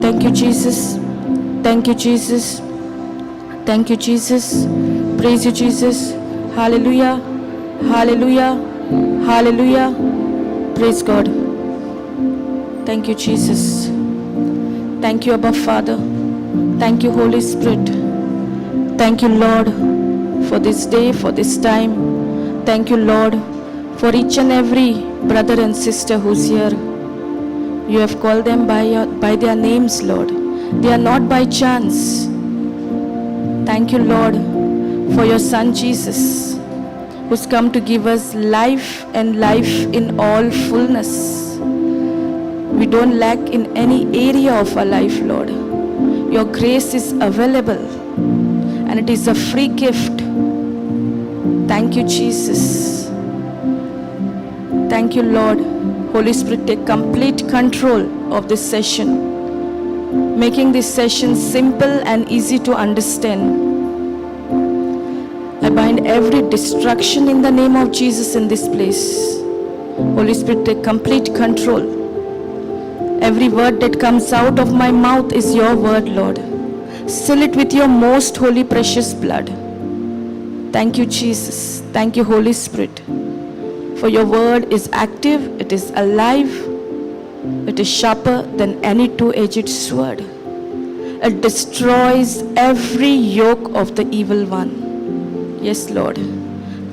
Thank you, Jesus. Thank you, Jesus. Thank you, Jesus. Praise you, Jesus. Hallelujah. Hallelujah. Hallelujah. Praise God. Thank you, Jesus. Thank you, Abba Father. Thank you, Holy Spirit. Thank you, Lord, for this day, for this time. Thank you, Lord, for each and every brother and sister who's here. You have called them by their names, Lord. They are not by chance. Thank you, Lord, for your Son Jesus, who's come to give us life and life in all fullness. We don't lack in any area of our life, Lord. Your grace is available and it is a free gift. Thank you, Jesus. Thank you, Lord. Holy Spirit, take complete control of this session, making this session simple and easy to understand. I bind every distraction in the name of Jesus in this place. Holy Spirit, take complete control. Every word that comes out of my mouth is your word, Lord. Seal it with your most holy, precious blood. Thank you, Jesus. Thank you, Holy Spirit. For your word is active, it is alive, it is sharper than any two-edged sword. It destroys every yoke of the evil one. Yes, Lord.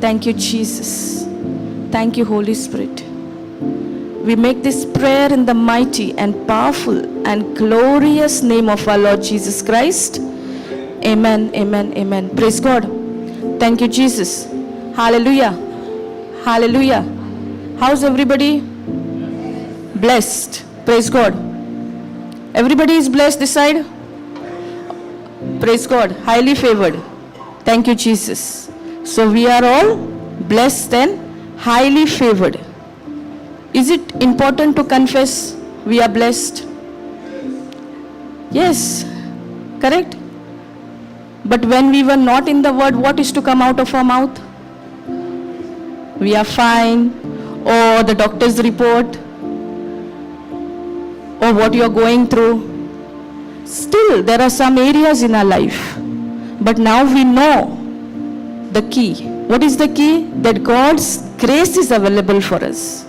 Thank you, Jesus. Thank you, Holy Spirit. We make this prayer in the mighty and powerful and glorious name of our Lord Jesus Christ. Amen, amen, amen. Praise God. Thank you, Jesus. Hallelujah. Hallelujah. How's everybody? Blessed. Praise God. Everybody is blessed this side? Praise God. Highly favored. Thank you, Jesus. So we are all blessed and highly favored. Is it important to confess we are blessed? Yes. Correct? But when we were not in the word, what is to come out of our mouth? We are fine, or the doctor's report, or what you are going through. Still, there are some areas in our life. But now we know the key. What is the key? That God's grace is available for us.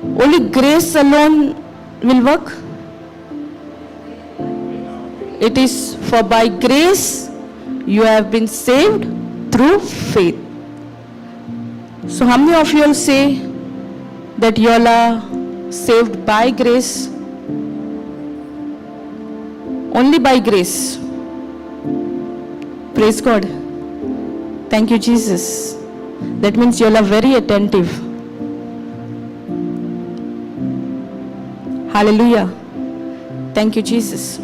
Only grace alone will work. It is for by grace you have been saved through faith. So how many of you will say that you all are saved by grace? Only by grace. Praise God. Thank you, Jesus. That means you all are very attentive. Hallelujah. Thank you, Jesus.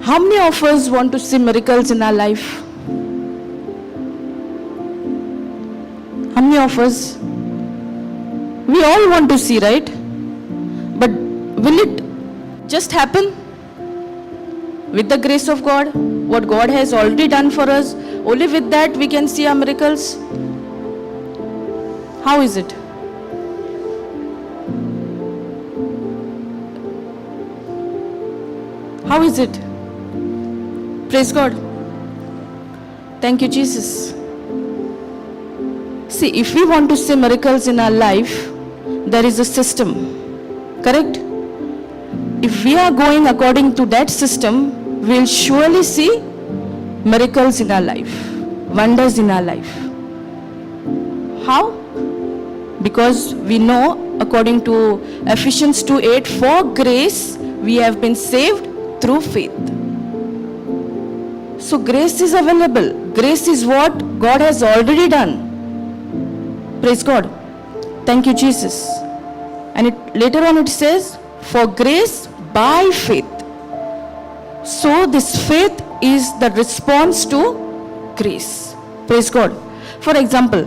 How many of us want to see miracles in our life? How many of us? We all want to see, right? But will it just happen? With the grace of God, what God has already done for us, only with that we can see our miracles? How is it? How is it? Praise God. Thank you, Jesus. See, if we want to see miracles in our life, there is a system. Correct? If we are going according to that system, we will surely see miracles in our life, wonders in our life. How? Because we know, according to Ephesians 2:8, for grace we have been saved through faith. So grace is available. Grace is what God has already done. Praise God. Thank you, Jesus. And later on it says, for grace by faith. So this faith is the response to grace. Praise God. For example,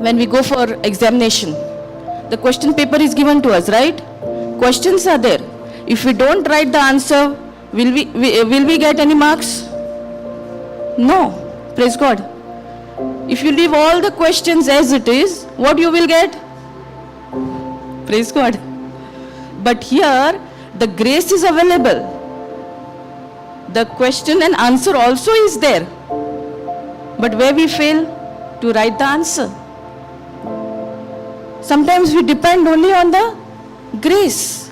when we go for examination, the question paper is given to us, right? Questions are there. If we don't write the answer, will we get any marks? No. Praise God. If you leave all the questions as it is, what you will get? Praise God. But here, the grace is available. The question and answer also is there. But where we fail to write the answer. Sometimes we depend only on the grace.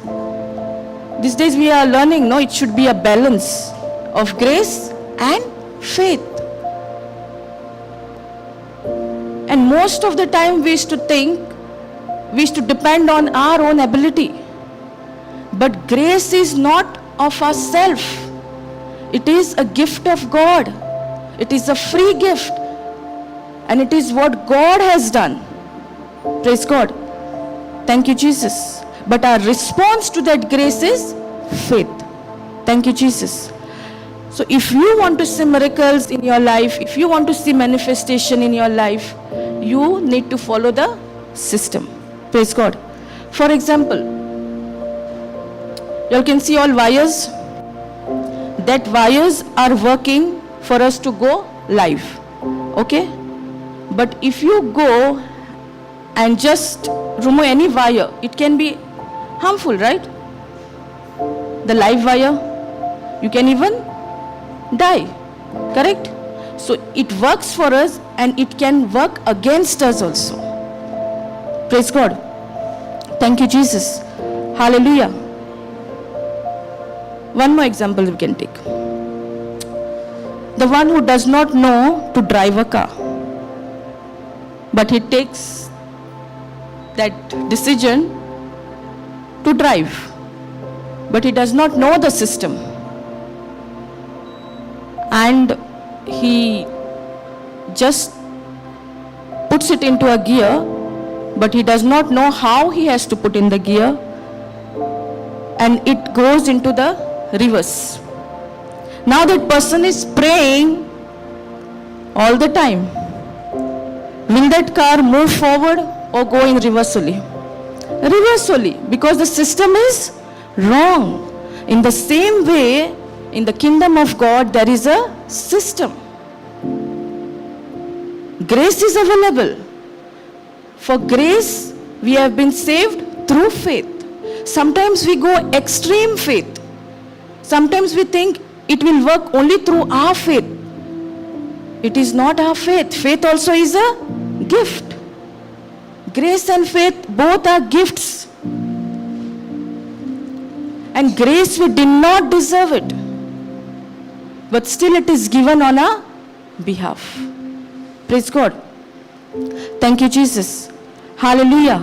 These days we are learning, no, it should be a balance of grace and faith. And most of the time we used to think, we used to depend on our own ability. But grace is not of ourselves. It is a gift of God. It is a free gift. And it is what God has done. Praise God. Thank you, Jesus. But our response to that grace is faith. Thank you, Jesus. So if you want to see miracles in your life, if you want to see manifestation in your life, you need to follow the system. Praise God. For example, you all can see all wires. That wires are working for us to go live. Okay? But if you go and just remove any wire, it can be harmful, right? The live wire, you can even die. Correct? So it works for us and it can work against us also. Praise God. Thank you, Jesus. Hallelujah. One more example we can take. The one who does not know to drive a car, but he takes that decision to drive, but he does not know the system, and he just puts it into a gear, but he does not know how he has to put in the gear, and it goes into the reverse. Now that person is praying all the time. Will that car move forward or go in reverse only? Reverse only, because the system is wrong. In the same way, in the kingdom of God, there is a system. Grace is available. For grace, we have been saved through faith. Sometimes we go extreme faith. Sometimes we think it will work only through our faith. It is not our faith. Faith also is a gift. Grace and faith both are gifts. And grace, we did not deserve it. But still it is given on our behalf. Praise God. Thank you, Jesus. Hallelujah.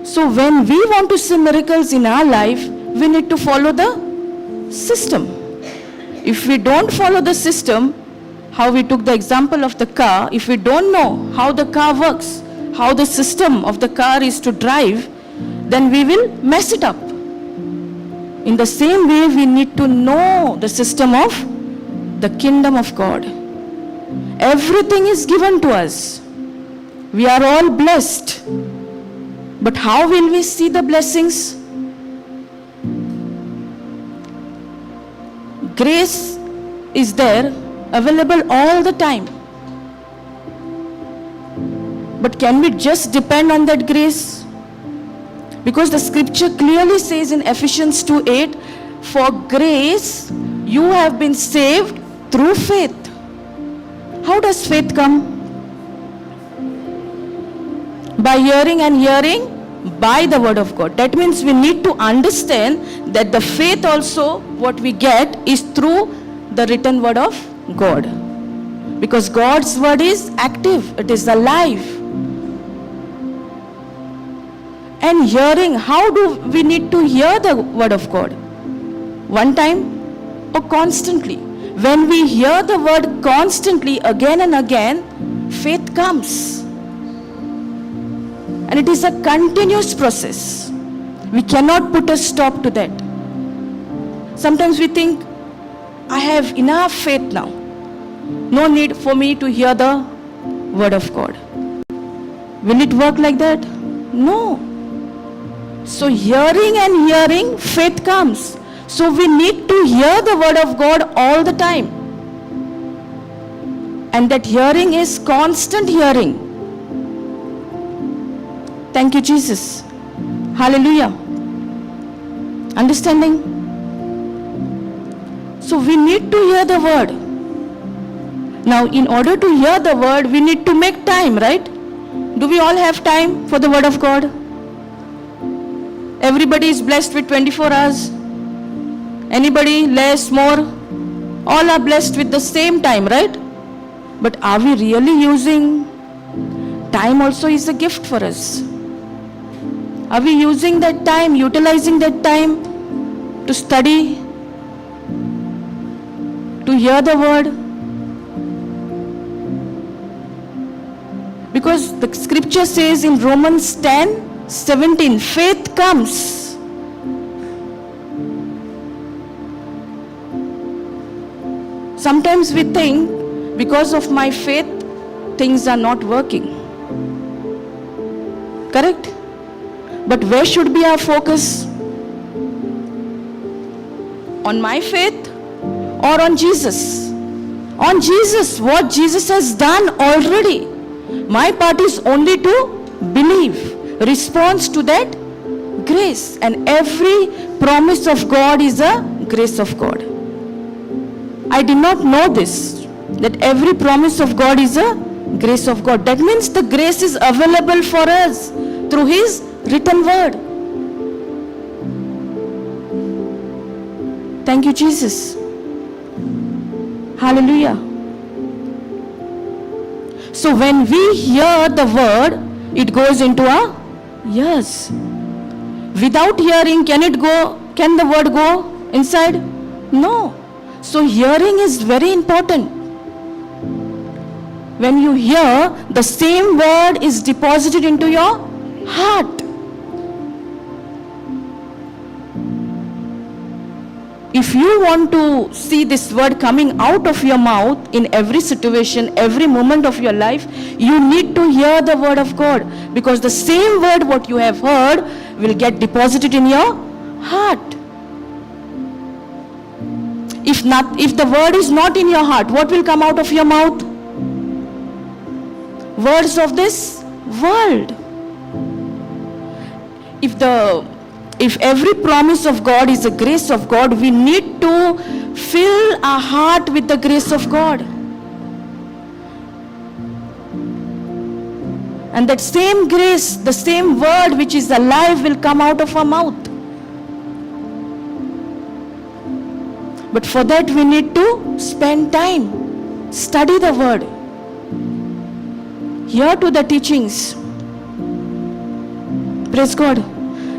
So when we want to see miracles in our life, we need to follow the system. If we don't follow the system, how we took the example of the car, if we don't know how the car works, how the system of the car is to drive, then we will mess it up. In the same way, we need to know the system of the kingdom of God. Everything is given to us. We are all blessed. But how will we see the blessings? Grace is there, available all the time. But can we just depend on that grace? Because the scripture clearly says in Ephesians 2:8, for grace you have been saved through faith. How does faith come? By hearing, and hearing by the word of God. That means we need to understand that the faith also, what we get, is through the written word of God. Because God's word is active, it is alive. And hearing, how do we need to hear the word of God? One time or constantly? When we hear the word constantly, again and again, faith comes. And it is a continuous process. We cannot put a stop to that. Sometimes we think, I have enough faith now. No need for me to hear the word of God. Will it work like that? No. So hearing and hearing, faith comes. So we need to hear the word of God all the time. And that hearing is constant hearing. Thank you, Jesus. Hallelujah. Understanding? So we need to hear the word. Now, in order to hear the word, we need to make time, right? Do we all have time for the word of God? Everybody is blessed with 24 hours. Anybody less, more? All are blessed with the same time, right? But are we really using? Time also is a gift for us. Are we using that time, utilizing that time to study, to hear the word? Because the scripture says in Romans 10:17, faith comes. Sometimes we think because of my faith, things are not working. Correct? But where should be our focus? On my faith or on Jesus? On Jesus, what Jesus has done already. My part is only to believe, response to that grace. And every promise of God is a grace of God. I did not know this, that every promise of God is a grace of God. That means the grace is available for us through His written word. Thank you, Jesus. Hallelujah. So when we hear the word, it goes into our ears. Without hearing, can the word go inside? No. So hearing is very important. When you hear, the same word is deposited into your heart. If you want to see this word coming out of your mouth in every situation, every moment of your life, you need to hear the word of God. Because the same word what you have heard will get deposited in your heart. If the word is not in your heart, what will come out of your mouth? Words of this world. If every promise of God is a grace of God, we need to fill our heart with the grace of God. And that same grace, the same word which is alive will come out of our mouth. But for that we need to spend time, study the word, hear to the teachings. Praise God.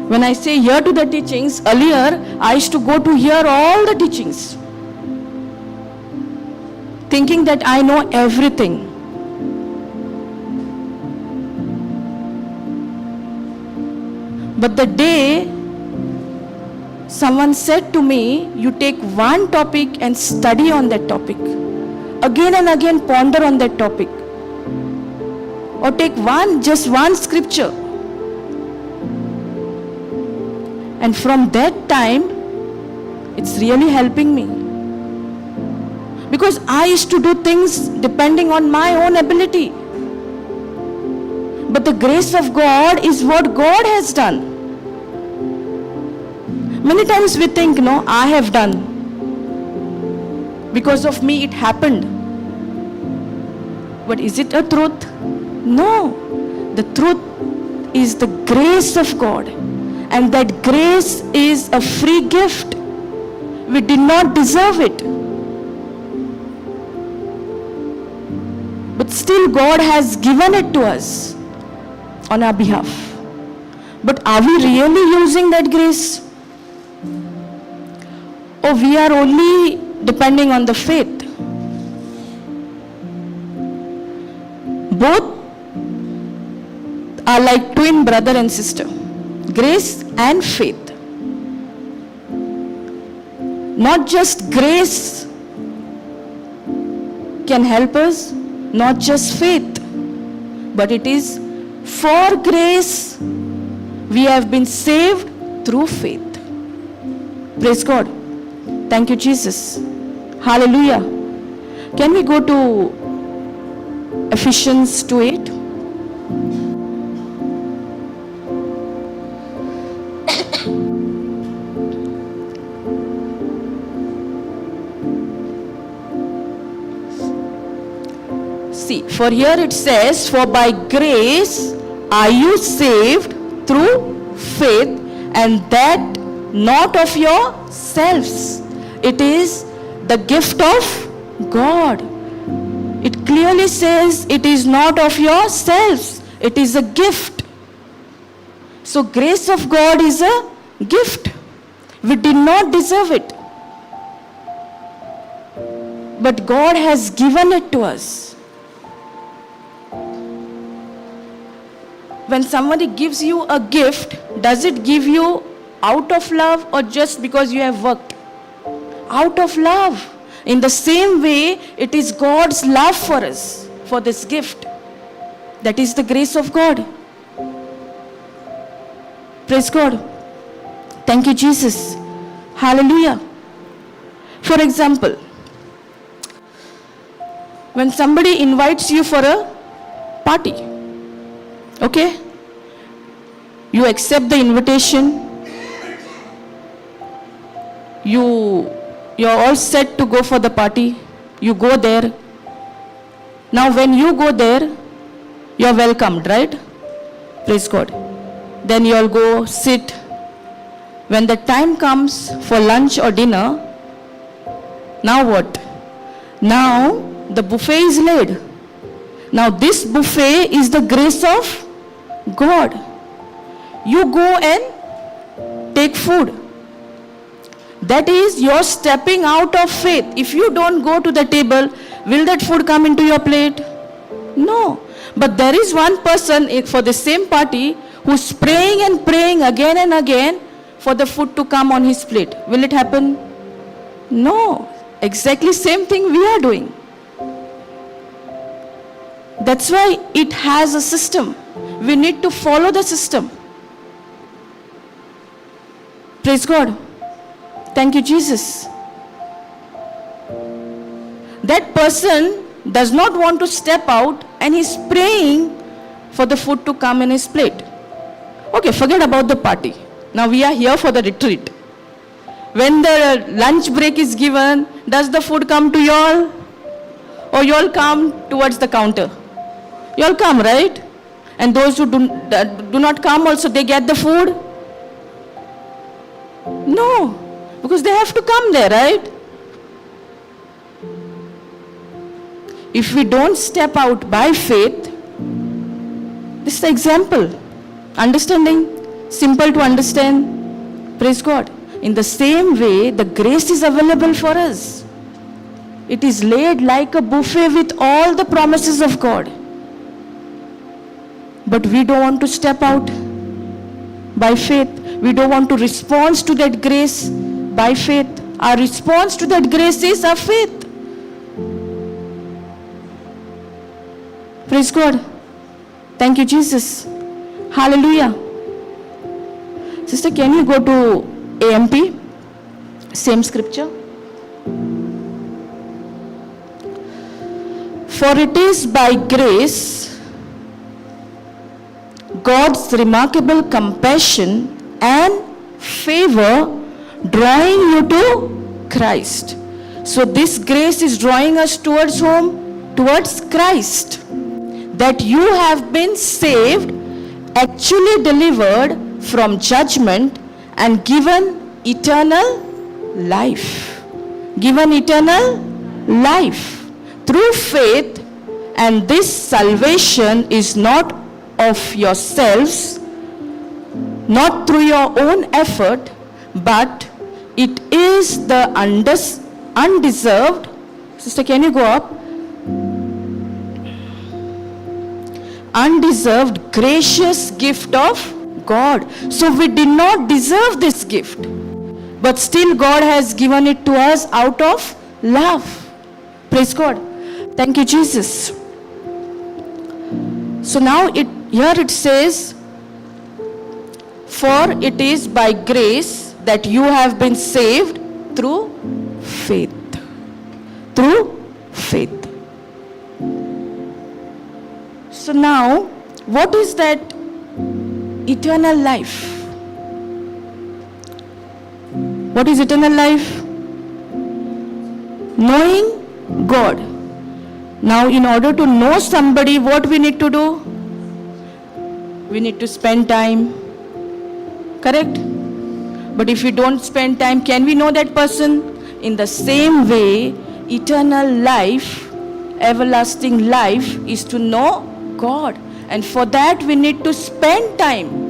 When I say hear to the teachings, earlier I used to go to hear all the teachings, thinking that I know everything. But the day someone said to me, you take one topic and study on that topic, again and again ponder on that topic, or take just one scripture. And from that time, it's really helping me. Because I used to do things depending on my own ability. But the grace of God is what God has done. Many times we think, no, I have done. Because of me it happened. But is it a truth? No. The truth is the grace of God. And that grace is a free gift. We did not deserve it. But still God has given it to us on our behalf. But are we really using that grace? Or we are only depending on the faith? Both are like twin brother and sister. Grace and faith. Not just grace can help us, not just faith, but it is for grace we have been saved through faith. Praise God. Thank you, Jesus. Hallelujah. Can we go to Ephesians 2:8? See, for here it says, for by grace are you saved through faith, and that not of yourselves. It is the gift of God. It clearly says it is not of yourselves. It is a gift. So grace of God is a gift. We did not deserve it. But God has given it to us. When somebody gives you a gift, does it give you out of love or just because you have worked? Out of love. In the same way, it is God's love for us, for this gift. That is the grace of God. Praise God. Thank you, Jesus. Hallelujah. For example, when somebody invites you for a party, okay? You accept the invitation. You're all set to go for the party. You go there. Now when you go there, you're welcomed, right? Praise God. Then you'll go sit. When the time comes for lunch or dinner, now what? Now the buffet is laid. Now this buffet is the grace of God. You go and take food. That is, you're stepping out of faith. If you don't go to the table, will that food come into your plate? No. But there is one person for the same party who's praying and praying again and again for the food to come on his plate. Will it happen? No. Exactly same thing we are doing. That's why it has a system. We need to follow the system. Praise God. Thank you, Jesus. That person does not want to step out and he's praying for the food to come in his plate. Okay, forget about the party. Now we are here for the retreat. When the lunch break is given, does the food come to you all? Or you all come towards the counter? You all come, right? And those who do not come also, they get the food? No. Because they have to come there, right? If we don't step out by faith, this is the example. Understanding? Simple to understand. Praise God. In the same way, the grace is available for us. It is laid like a buffet with all the promises of God. But we don't want to step out by faith. We don't want to respond to that grace by faith. Our response to that grace is our faith. Praise God. Thank you, Jesus. Hallelujah. Sister, can you go to AMP? Same scripture. For it is by grace, God's remarkable compassion and favor drawing you to Christ. So this grace is drawing us towards whom? Towards Christ. That you have been saved, actually delivered from judgment and given eternal life. Given eternal life through faith, and this salvation is not of yourselves, not through your own effort, but it is the undeserved. Sister, can you go up? Undeserved, gracious gift of God. So we did not deserve this gift, but still God has given it to us out of love. Praise God. Thank you, Jesus. So now here it says, for it is by grace that you have been saved through faith. Through faith. So now, what is that eternal life? What is eternal life? Knowing God. Now, in order to know somebody, what we need to do? We need to spend time. Correct? But if we don't spend time, can we know that person? In the same way, eternal life, everlasting life is to know God. And for that, we need to spend time.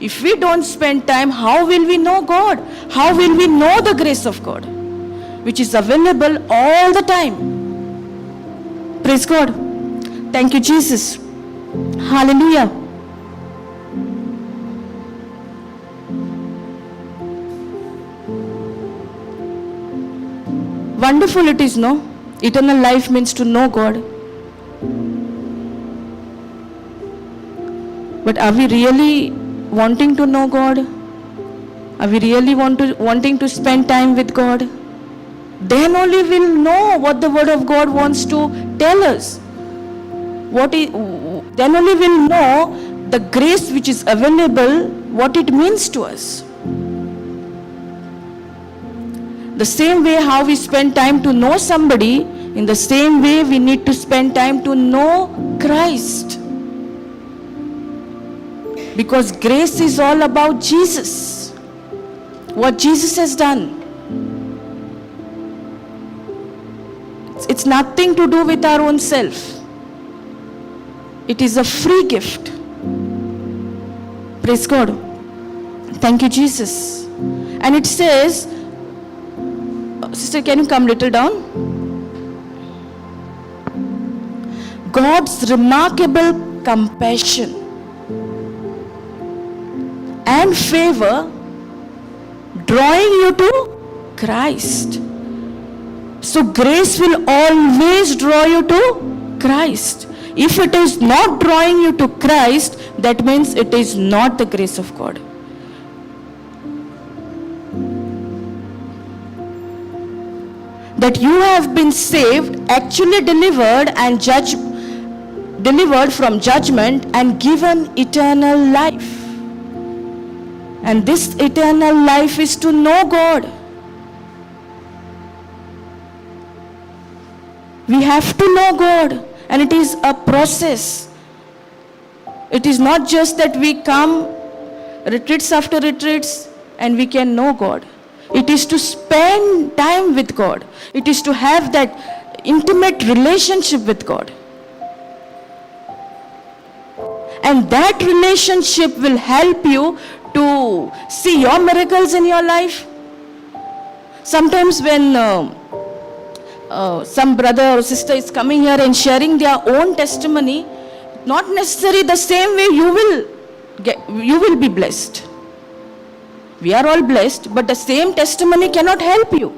If we don't spend time, how will we know God? How will we know the grace of God, which is available all the time? Praise God. Thank you, Jesus. Hallelujah. Wonderful it is, no? Eternal life means to know God. But are we really wanting to know God? Are we really wanting to spend time with God? Then only we'll know what the Word of God wants to tell us. Then only we'll know the grace which is available, what it means to us. The same way how we spend time to know somebody, in the same way we need to spend time to know Christ. Because grace is all about Jesus. What Jesus has done. It's nothing to do with our own self. It is a free gift. Praise God. Thank you, Jesus. And it says, sister, can you come little down? God's remarkable compassion and favor drawing you to Christ. So grace will always draw you to Christ. If it is not drawing you to Christ, that means it is not the grace of God. That you have been saved, actually delivered from judgment and given eternal life. And this eternal life is to know God. We have to know God, and it is a process. It is not just that we come retreats after retreats and we can know God. It is to spend time with God. It is to have that intimate relationship with God. And that relationship will help you to see your miracles in your life. Sometimes when some brother or sister is coming here and sharing their own testimony, not necessarily the same way you will be blessed. We are all blessed, but the same testimony cannot help you.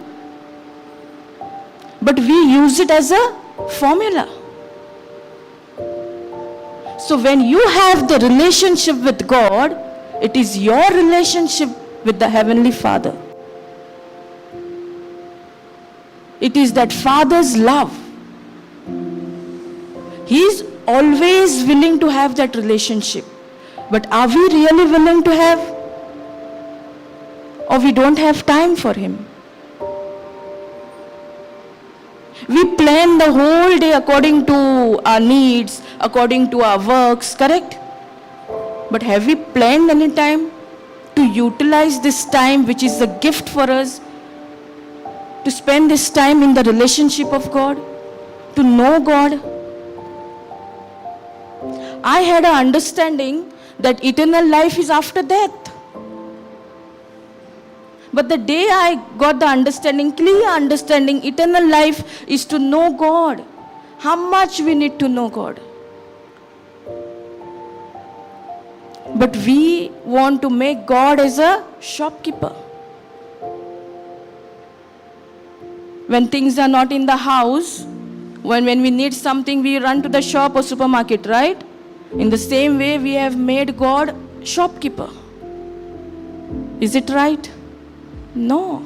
But we use it as a formula. So when you have the relationship with God, it is your relationship with the Heavenly Father. It is that Father's love. He is always willing to have that relationship. But are we really willing to have? Or we don't have time for Him? We plan the whole day according to our needs, according to our works, correct? But have we planned any time to utilize this time, which is a gift for us, to spend this time in the relationship of God, to know God? I had an understanding that eternal life is after death. But the day I got the understanding, clear understanding, eternal life is to know God. How much we need to know God. But we want to make God as a shopkeeper. When things are not in the house, when we need something, we run to the shop or supermarket, right? In the same way, we have made God shopkeeper. Is it right? No.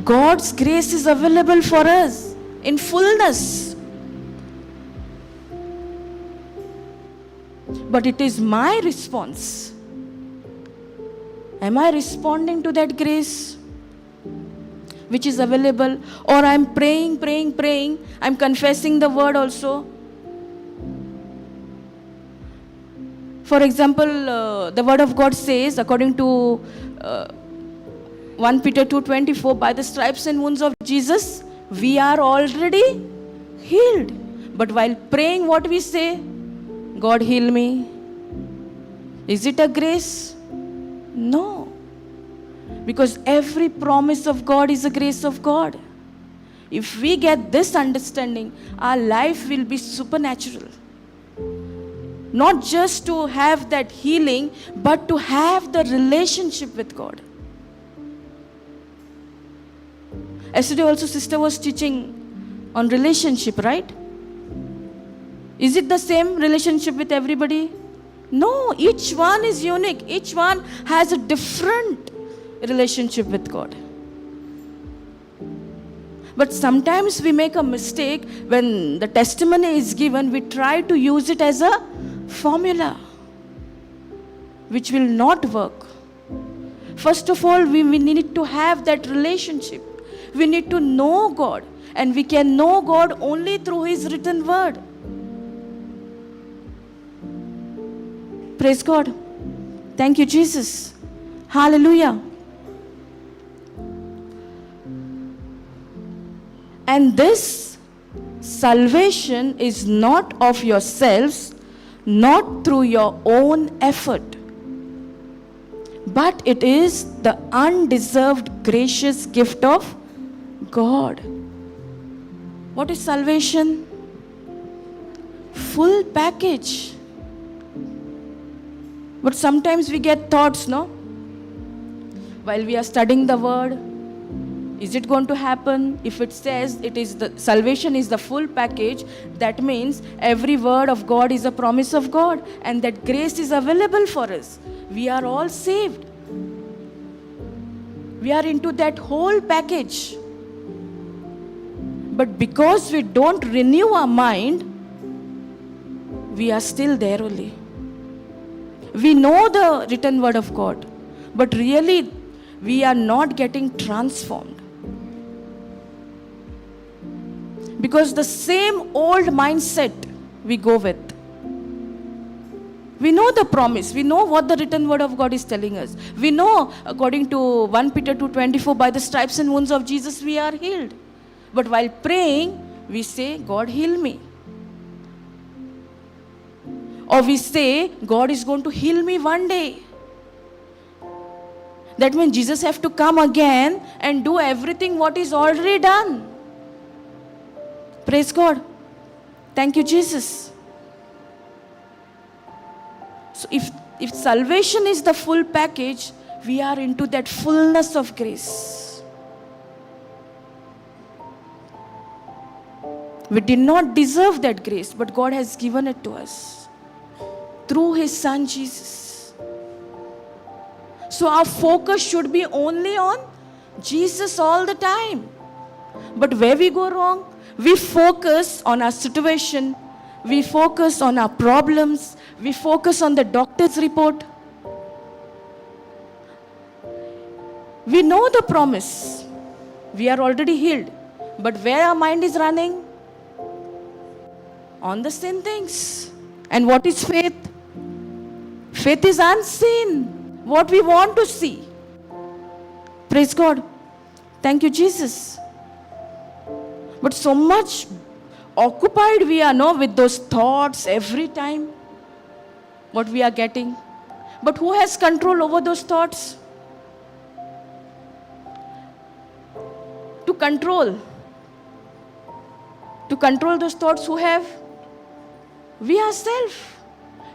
God's grace is available for us in fullness. But it is my response. Am I responding to that grace? which is available, or I'm praying, I'm confessing the word also. For example, the word of God says, according to 1 Peter 2:24, by the stripes and wounds of Jesus, we are already healed. But while praying, what we say? God heal me. Is it a grace? No. Because every promise of God is a grace of God. If we get this understanding, our life will be supernatural. Not just to have that healing, but to have the relationship with God. Yesterday also sister was teaching on relationship, right? Is it the same relationship with everybody? No, each one is unique. Each one has a different relationship with God. But sometimes we make a mistake when the testimony is given, we try to use it as a formula, which will not work. First of all, we need to have that relationship. We need to know God, and we can know God only through His written word. Praise God. Thank you, Jesus. Hallelujah. And this salvation is not of yourselves, not through your own effort, but it is the undeserved gracious gift of God. What is salvation? Full package. But sometimes we get thoughts, no? While we are studying the word, is it going to happen? If it says it is the salvation is the full package, that means every word of God is a promise of God, and that grace is available for us. We are all saved. We are into that whole package. But because we don't renew our mind, we are still there only. We know the written word of God, but really we are not getting transformed. Because the same old mindset we go with. We know the promise. We know what the written word of God is telling us. We know, according to 1 Peter 2:24, by the stripes and wounds of Jesus we are healed. But while praying, we say, God heal me. Or we say, God is going to heal me one day. That means Jesus have to come again and do everything what is already done. Praise God. Thank you, Jesus. So if salvation is the full package, we are into that fullness of grace. We did not deserve that grace, but God has given it to us through His Son Jesus. So our focus should be only on Jesus all the time. But where we go wrong, we focus on our situation, we focus on our problems, we focus on the doctor's report. We know the promise. We are already healed. But where our mind is running? On the same things. And what is faith? Faith is unseen. What we want to see. Praise God. Thank you, Jesus. But so much occupied we are, no, with those thoughts every time. What we are getting. But who has control over those thoughts? To control those thoughts, who have? We ourselves.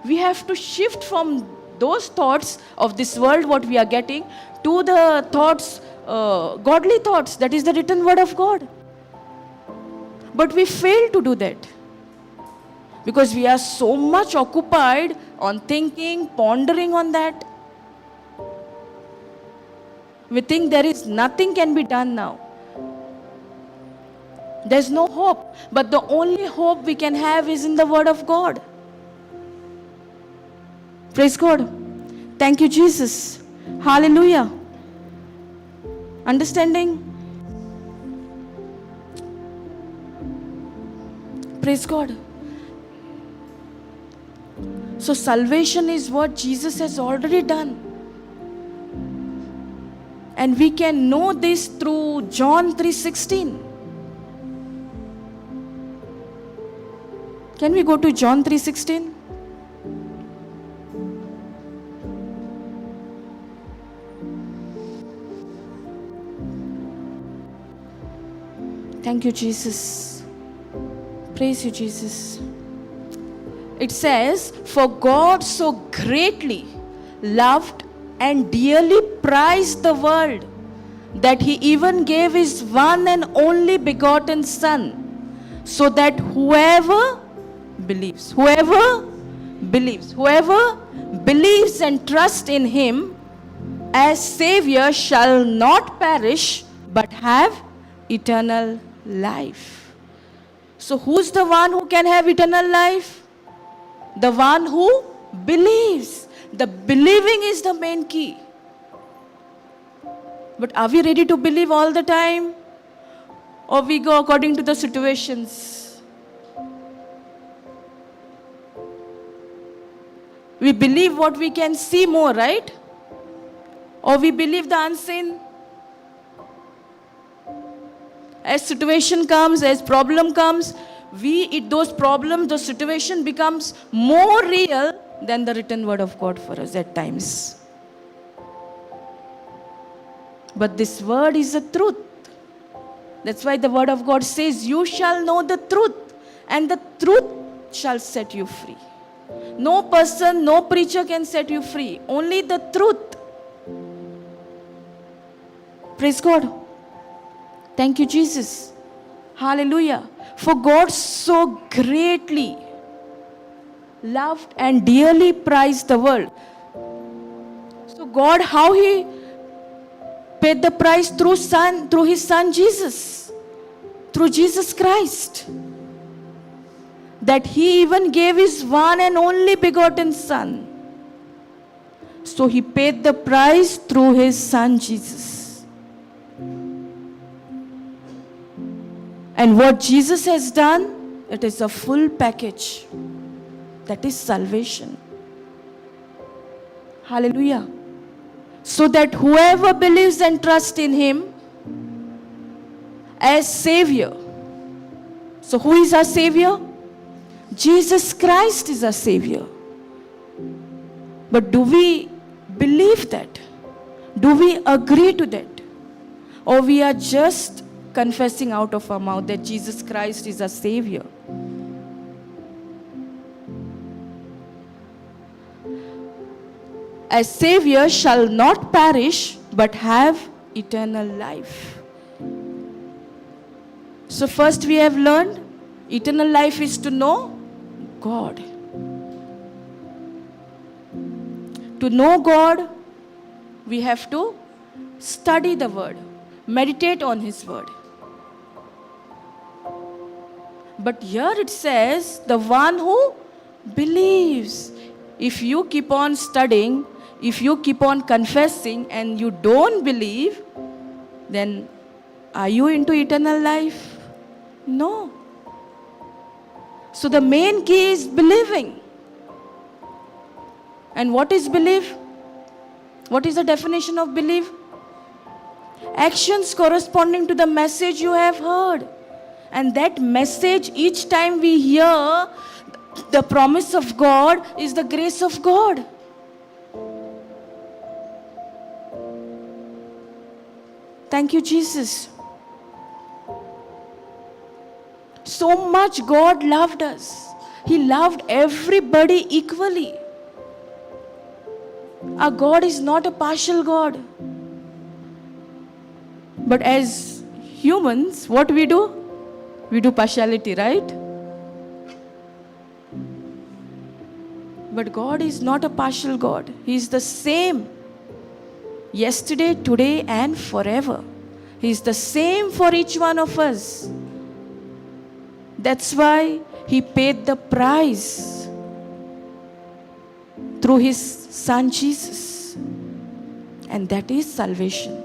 We have to shift from those thoughts of this world, what we are getting, to the thoughts, godly thoughts. That is the written word of God. But we fail to do that. Because we are so much occupied on thinking, pondering on that. We think there is nothing can be done now. There's no hope. But the only hope we can have is in the word of God. Praise God. Thank you, Jesus. Hallelujah. Understanding? Praise God. So salvation is what Jesus has already done. And we can know this through John 3:16. Can we go to John 3:16? Thank you, Jesus. Praise you, Jesus. It says, "For God so greatly loved and dearly prized the world that He even gave His one and only begotten Son, so that whoever believes and trusts in Him as Savior shall not perish but have eternal life." So who's the one who can have eternal life? The one who believes. The believing is the main key. But are we ready to believe all the time? Or we go according to the situations? We believe what we can see more, right? Or we believe the unseen? As situation comes, as problem comes, those problems, the situation becomes more real than the written word of God for us at times. But this word is the truth. That's why the word of God says, "You shall know the truth, and the truth shall set you free." No person, no preacher can set you free. Only the truth. Praise God. Thank you, Jesus. Hallelujah. For God so greatly loved and dearly prized the world. So God, how He paid the price through His Son Jesus, through Jesus Christ, that He even gave His one and only begotten Son. So He paid the price through His Son Jesus. And what Jesus has done, it is a full package. That is salvation. Hallelujah. So that whoever believes and trusts in Him as Savior. So who is our Savior? Jesus Christ is our Savior. But do we believe that? Do we agree to that? Or we are just confessing out of our mouth that Jesus Christ is our Savior? As Savior shall not perish but have eternal life. So first we have learned eternal life is to know God. To know God, we have to study the Word, meditate on His Word. But here it says, the one who believes. If you keep on studying, if you keep on confessing and you don't believe, then are you into eternal life? No. So the main key is believing. And what is belief? What is the definition of belief? Actions corresponding to the message you have heard. And that message, each time we hear the promise of God, is the grace of God. Thank you, Jesus. So much God loved us. He loved everybody equally. Our God is not a partial God. But as humans, what we do? We do partiality, right? But God is not a partial God. He is the same yesterday, today, and forever. He is the same for each one of us. That's why He paid the price through His Son Jesus. And that is salvation.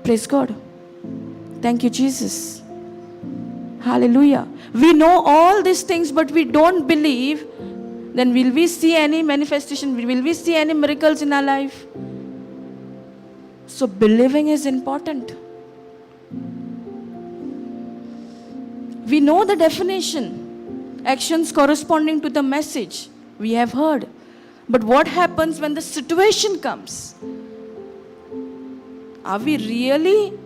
Praise God. Thank you, Jesus. Hallelujah. We know all these things, but we don't believe. Then will we see any manifestation? Will we see any miracles in our life? So believing is important. We know the definition. Actions corresponding to the message we have heard. But what happens when the situation comes? Are we really...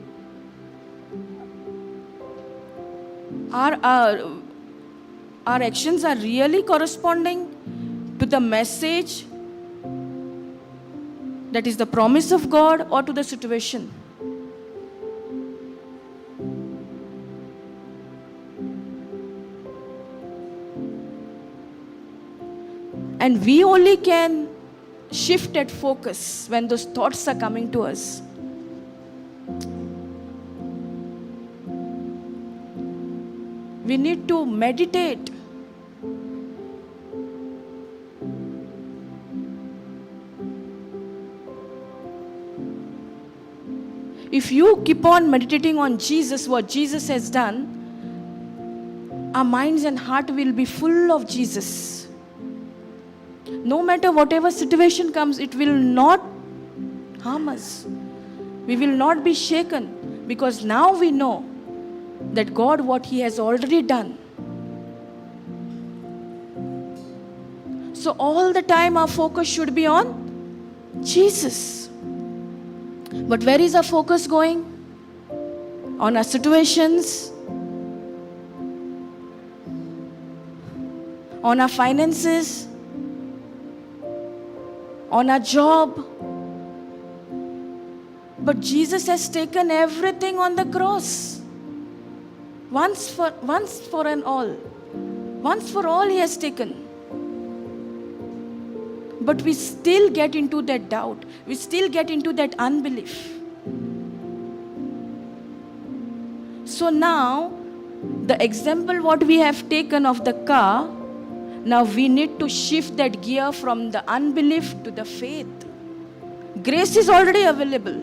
Our actions are really corresponding to the message that is the promise of God, or to the situation? And we only can shift that focus when those thoughts are coming to us. We need to meditate. If you keep on meditating on Jesus, what Jesus has done, our minds and heart will be full of Jesus. No matter whatever situation comes, it will not harm us. We will not be shaken, because now we know that God, what He has already done. So all the time our focus should be on Jesus. But where is our focus going? On our situations, on our finances, on our job. But Jesus has taken everything on the cross. Once for all. Once for all He has taken. But we still get into that doubt. We still get into that unbelief. So now, the example what we have taken of the car, now we need to shift that gear from the unbelief to the faith. Grace is already available.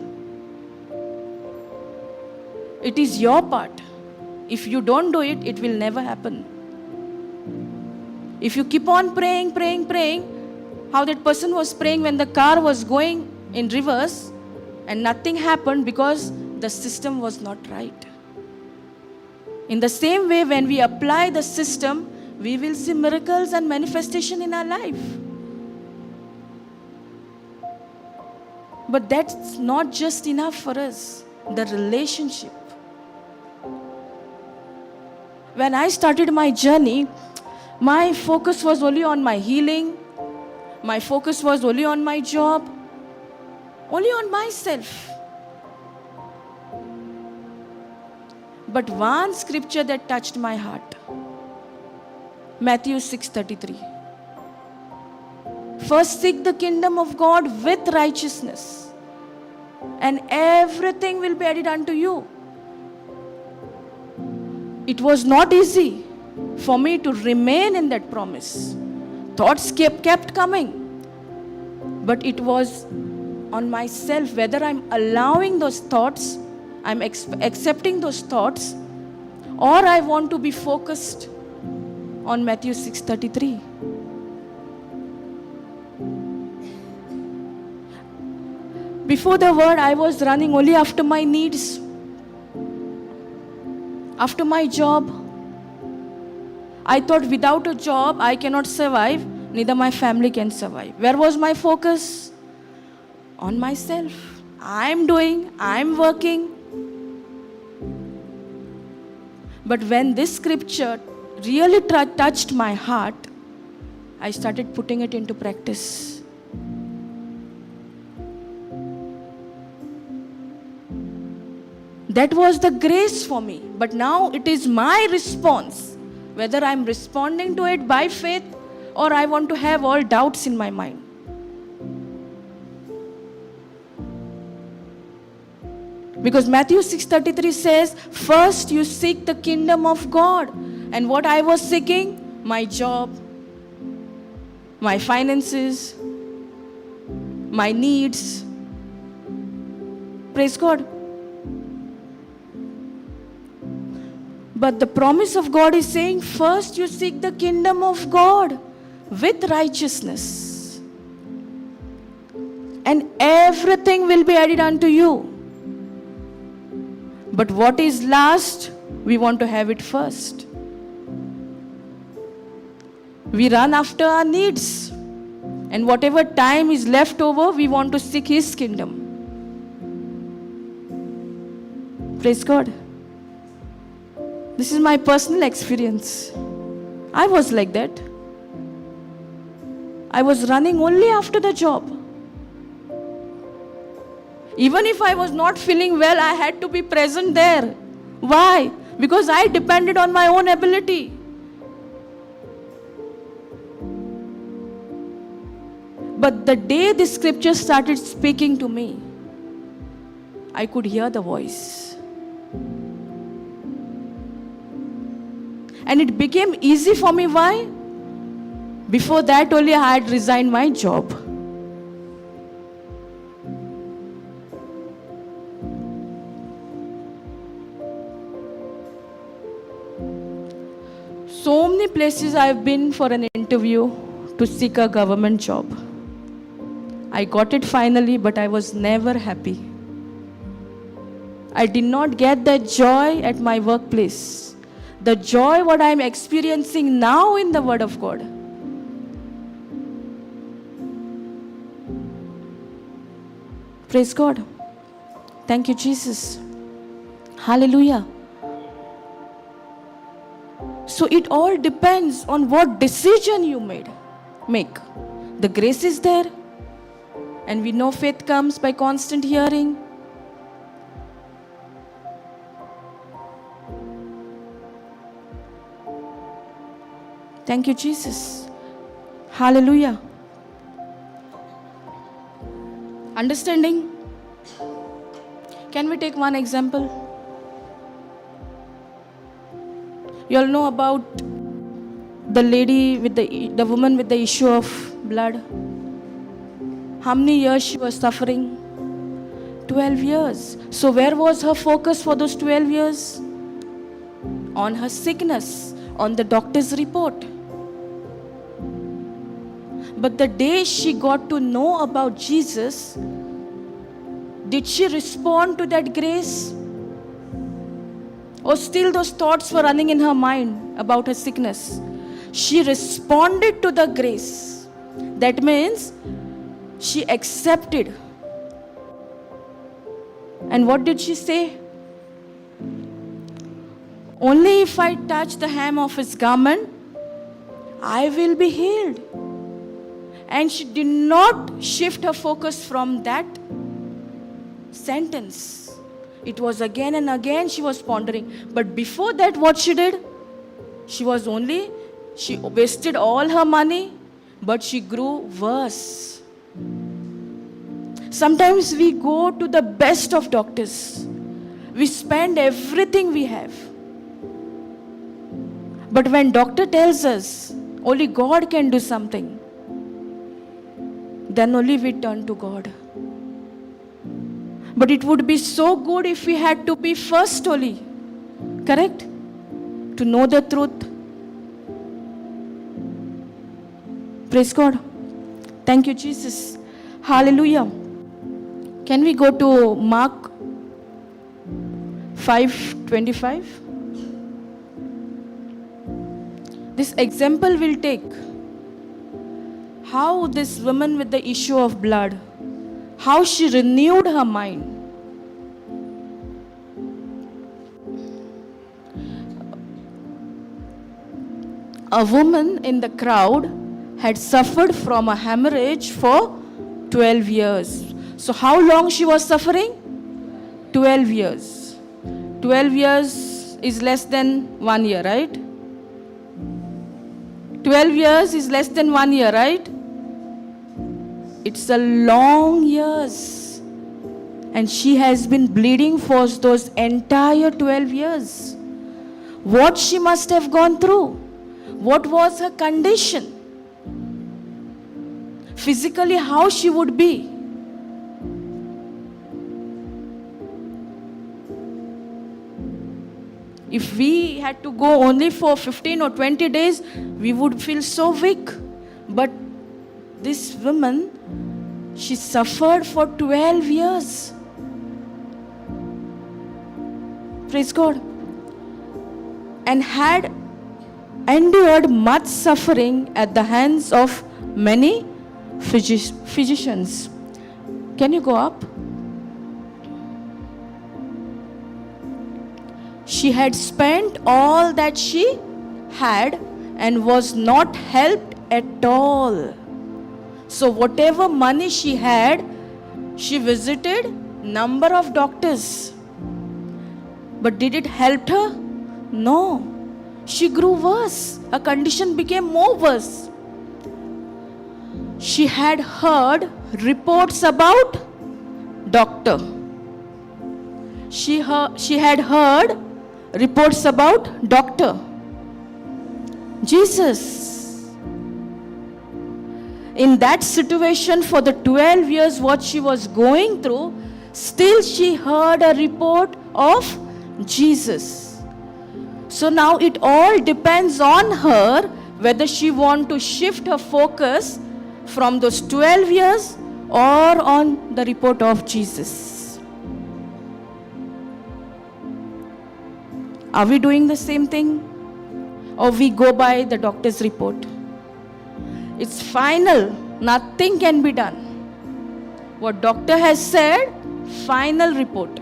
It is your part. If you don't do it, it will never happen. If you keep on praying, how that person was praying when the car was going in reverse and nothing happened because the system was not right. In the same way, when we apply the system, we will see miracles and manifestation in our life. But that's not just enough for us. The relationship. When I started my journey, my focus was only on my healing. My focus was only on my job. Only on myself. But one scripture that touched my heart. Matthew 6:33. First seek the kingdom of God with righteousness, and everything will be added unto you. It was not easy for me to remain in that promise. Thoughts kept coming. But it was on myself whether I'm allowing those thoughts, I'm accepting those thoughts, or I want to be focused on Matthew 6:33. Before the word, I was running only after my needs, after my job. I thought without a job, I cannot survive, neither my family can survive. Where was my focus? On myself. I'm doing, I'm working. But when this scripture really touched my heart, I started putting it into practice. That was the grace for me. But now it is my response, whether I'm responding to it by faith or I want to have all doubts in my mind. Because Matthew 6:33 says, first you seek the kingdom of God. And what I was seeking? My job, my finances, my needs. Praise God. But the promise of God is saying, first you seek the kingdom of God with righteousness, and everything will be added unto you. But what is last, we want to have it first. We run after our needs, and whatever time is left over, we want to seek His kingdom. Praise God. This is my personal experience. I was like that. I was running only after the job. Even if I was not feeling well, I had to be present there. Why? Because I depended on my own ability. But the day the scripture started speaking to me, I could hear the voice. And it became easy for me. Why? Before that only I had resigned my job. So many places I've been for an interview to seek a government job. I got it finally, but I was never happy. I did not get that joy at my workplace. The joy what I am experiencing now in the Word of God. Praise God. Thank you, Jesus. Hallelujah. So it all depends on what decision you make. The grace is there. And we know faith comes by constant hearing. Thank you, Jesus. Hallelujah. Understanding? Can we take one example? You all know about the lady with the woman with the issue of blood. How many years she was suffering? 12 years. So where was her focus for those 12 years? On her sickness, on the doctor's report. But the day she got to know about Jesus, did she respond to that grace? Or still those thoughts were running in her mind about her sickness? She responded to the grace. That means she accepted. And what did she say? Only if I touch the hem of His garment, I will be healed. And she did not shift her focus from that sentence. It was again and again she was pondering. But before that, what she did? She wasted all her money, but she grew worse. Sometimes we go to the best of doctors. We spend everything we have. But when doctor tells us only God can do something, then only we turn to God. But it would be so good if we had to be first only, correct? To know the truth. Praise God. Thank you, Jesus. Hallelujah. Can we go to Mark 5:25? This example will take how this woman with the issue of blood, how she renewed her mind. A woman in the crowd had suffered from a hemorrhage for 12 years. So how long she was suffering? 12 years. 12 years is less than 1 year, right? 12 years is less than 1 year, right? It's a long years. And she has been bleeding for those entire 12 years. What she must have gone through? What was her condition? Physically, how she would be? If we had to go only for 15 or 20 days, we would feel so weak. But this woman, she suffered for 12 years. Praise God. And had endured much suffering at the hands of many physicians. Can you go up? She had spent all that she had and was not helped at all. So whatever money she had, she visited number of doctors. But did it help her? No. She grew worse. Her condition became more worse. She had heard reports about doctor. She had heard reports about doctor. Jesus. In that situation for the 12 years what she was going through, still she heard a report of Jesus. So now it all depends on her whether she want to shift her focus from those 12 years or on the report of Jesus. Are we doing the same thing? Or we go by the doctor's report? It's final. Nothing can be done. What doctor has said, final report.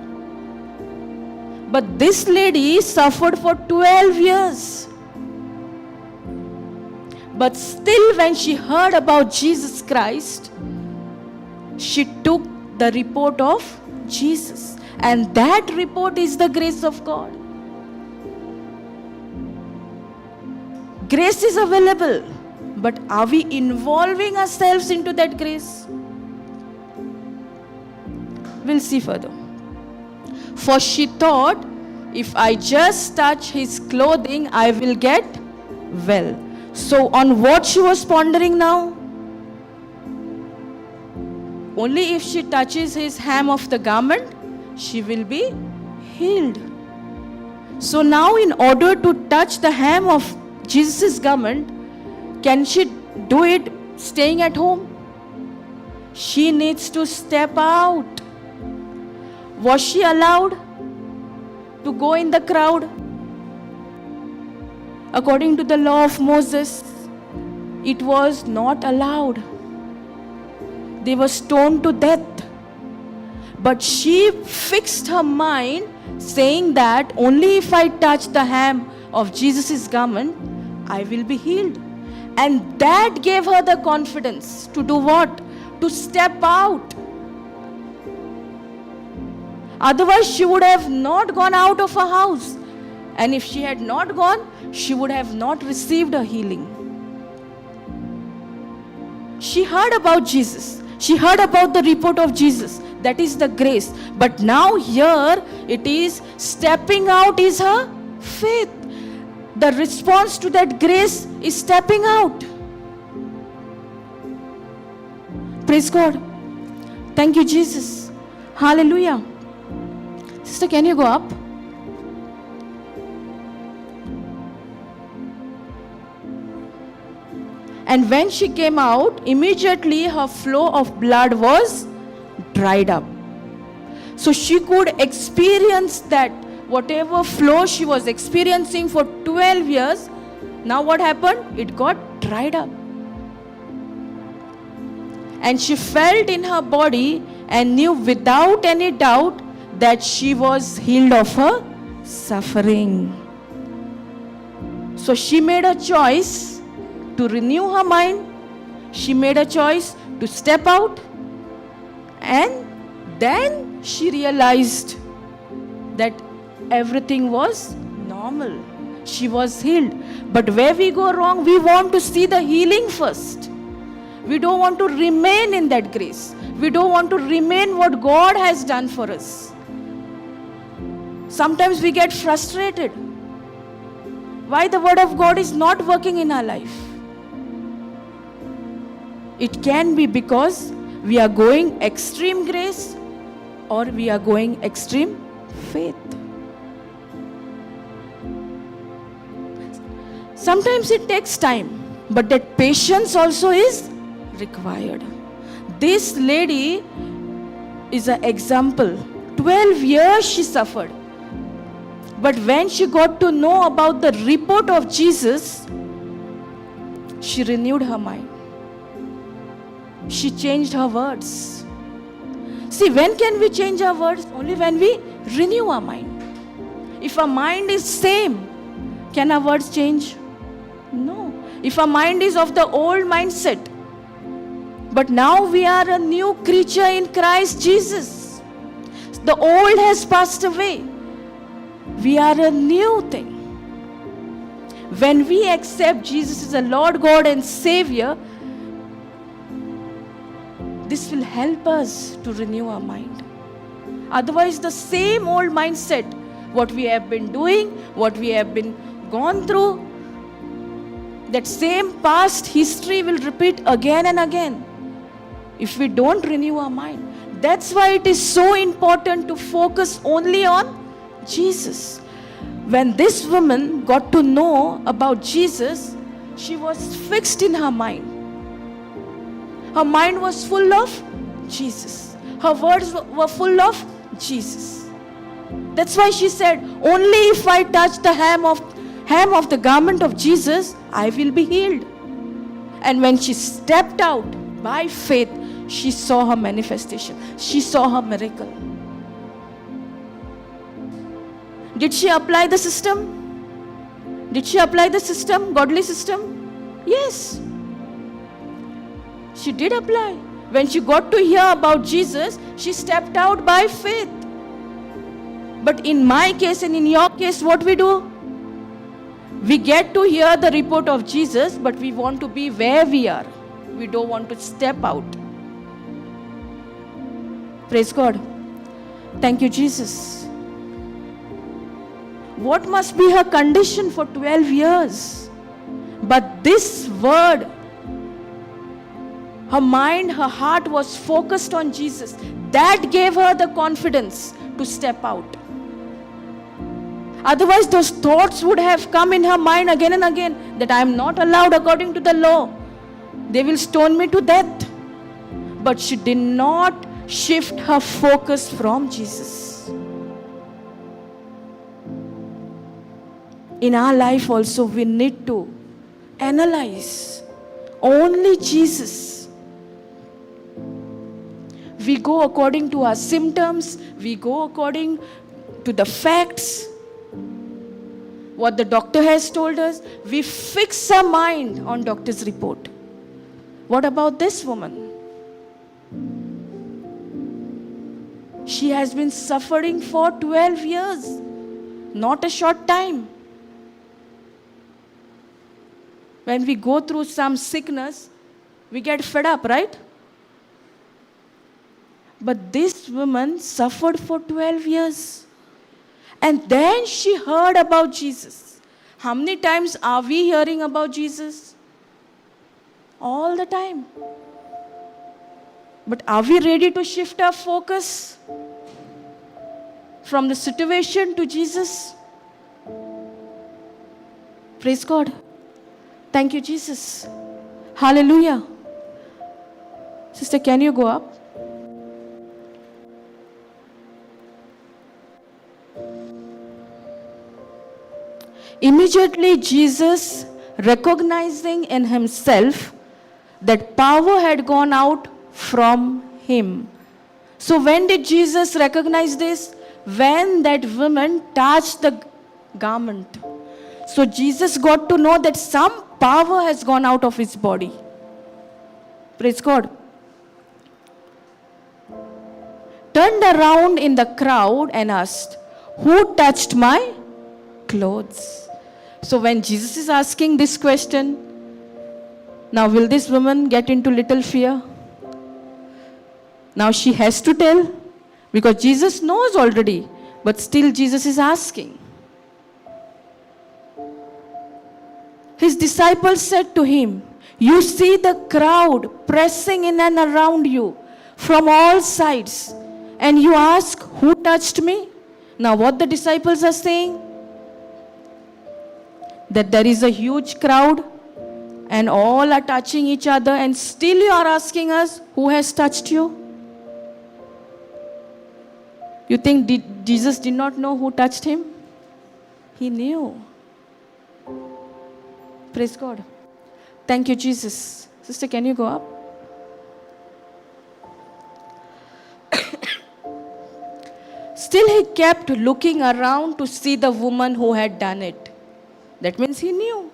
But this lady suffered for 12 years. But still when she heard about Jesus Christ, she took the report of Jesus. And that report is the grace of God. Grace is available. But are we involving ourselves into that grace? We'll see further. For she thought, if I just touch his clothing, I will get well. So on what she was pondering now? Only if she touches his hem of the garment, she will be healed. So now in order to touch the hem of Jesus' garment, can she do it staying at home? She needs to step out. Was she allowed to go in the crowd? According to the law of Moses, it was not allowed. They were stoned to death. But she fixed her mind saying that only if I touch the hem of Jesus' garment, I will be healed. And that gave her the confidence to do what? To step out. Otherwise, she would have not gone out of her house. And if she had not gone, she would have not received a healing. She heard about Jesus. She heard about the report of Jesus. That is the grace. But now here, it is stepping out is her faith. The response to that grace is stepping out. Praise God. Thank you, Jesus. Hallelujah. Sister, can you go up? And when she came out, immediately her flow of blood was dried up. So she could experience that whatever flow she was experiencing for 12 years, now what happened? It got dried up. And she felt in her body and knew without any doubt that she was healed of her suffering. So she made a choice to renew her mind. She made a choice to step out. And then she realized that everything was normal. She was healed. But where we go wrong, we want to see the healing first. We don't want to remain in that grace. We don't want to remain what God has done for us. Sometimes we get frustrated. Why the word of God is not working in our life? It can be because we are going extreme grace or we are going extreme faith. Sometimes it takes time, but that patience also is required. This lady is an example. 12 years she suffered. But when she got to know about the report of Jesus, she renewed her mind. She changed her words. See, when can we change our words? Only when we renew our mind. If our mind is same, can our words change? No. If our mind is of the old mindset, but now we are a new creature in Christ Jesus. The old has passed away. We are a new thing. When we accept Jesus as a Lord God and Savior, this will help us to renew our mind. Otherwise, the same old mindset, what we have been doing, what we have been gone through, that same past history will repeat again and again if we don't renew our mind. That's why it is so important to focus only on Jesus. When this woman got to know about Jesus, she was fixed in her mind. Her mind was full of Jesus. Her words were full of Jesus. That's why she said, only if I touch the hem of the garment of Jesus, I will be healed. And when she stepped out by faith, she saw her manifestation. She saw her miracle. Did she apply the system? Did she apply the system, godly system? Yes. She did apply. When she got to hear about Jesus, she stepped out by faith. But in my case and in your case, what we do? We get to hear the report of Jesus, but we want to be where we are. We don't want to step out. Praise God. Thank you, Jesus. What must be her condition for 12 years? But this word, her mind, her heart was focused on Jesus. That gave her the confidence to step out. Otherwise, those thoughts would have come in her mind again and again that I am not allowed according to the law. They will stone me to death. But she did not shift her focus from Jesus. In our life also, we need to analyze only Jesus. We go according to our symptoms. We go according to the facts. What the doctor has told us. We fix our mind on doctor's report. What about this woman? She has been suffering for 12 years. Not a short time. When we go through some sickness, we get fed up, right? But this woman suffered for 12 years. And then she heard about Jesus. How many times are we hearing about Jesus? All the time. But are we ready to shift our focus from the situation to Jesus? Praise God. Thank you, Jesus. Hallelujah. Sister, can you go up? Immediately, Jesus, recognizing in himself that power had gone out from him. So when did Jesus recognize this? When that woman touched the garment. So Jesus got to know that some power has gone out of his body. Praise God. Turned around in the crowd and asked, who touched my clothes? So when Jesus is asking this question, now will this woman get into little fear? Now she has to tell, because Jesus knows already, but still Jesus is asking. His disciples said to him, you see the crowd pressing in and around you from all sides, and you ask, who touched me? Now what the disciples are saying? that there is a huge crowd and all are touching each other, and still you are asking us, who has touched you? You think Jesus did not know who touched him? He knew. Praise God. Thank you, Jesus. Sister, can you go up? Still he kept looking around to see the woman who had done it. That means he knew.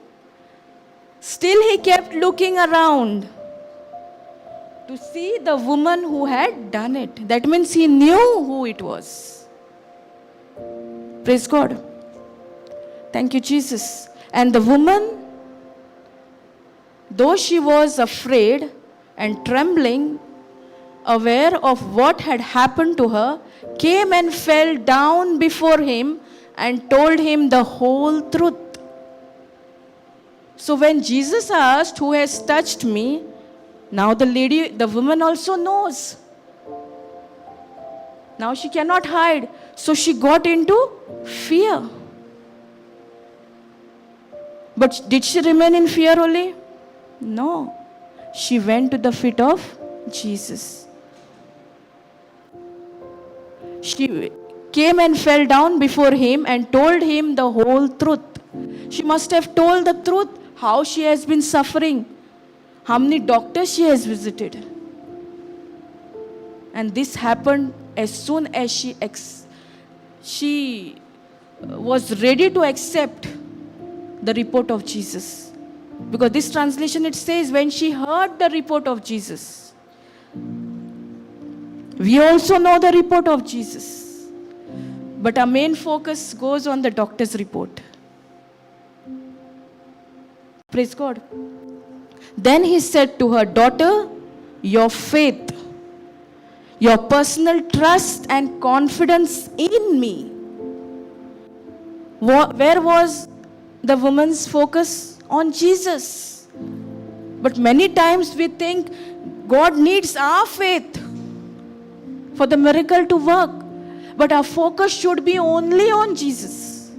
Still he kept looking around to see the woman who had done it. That means he knew who it was. Praise God. Thank you, Jesus. And the woman, though she was afraid and trembling, aware of what had happened to her, came and fell down before him and told him the whole truth. So when Jesus asked, who has touched me? Now the woman also knows. Now she cannot hide. So she got into fear. But did she remain in fear only? No. She went to the feet of Jesus. She came and fell down before him and told him the whole truth. She must have told the truth, how she has been suffering, how many doctors she has visited. And this happened as soon as she was ready to accept the report of Jesus. Because this translation, it says, when she heard the report of Jesus. We also know the report of Jesus. But our main focus goes on the doctor's report. Praise God. Then he said to her, daughter, your faith, your personal trust and confidence in me. Where was the woman's focus? On Jesus. But many times we think God needs our faith for the miracle to work. But our focus should be only on Jesus.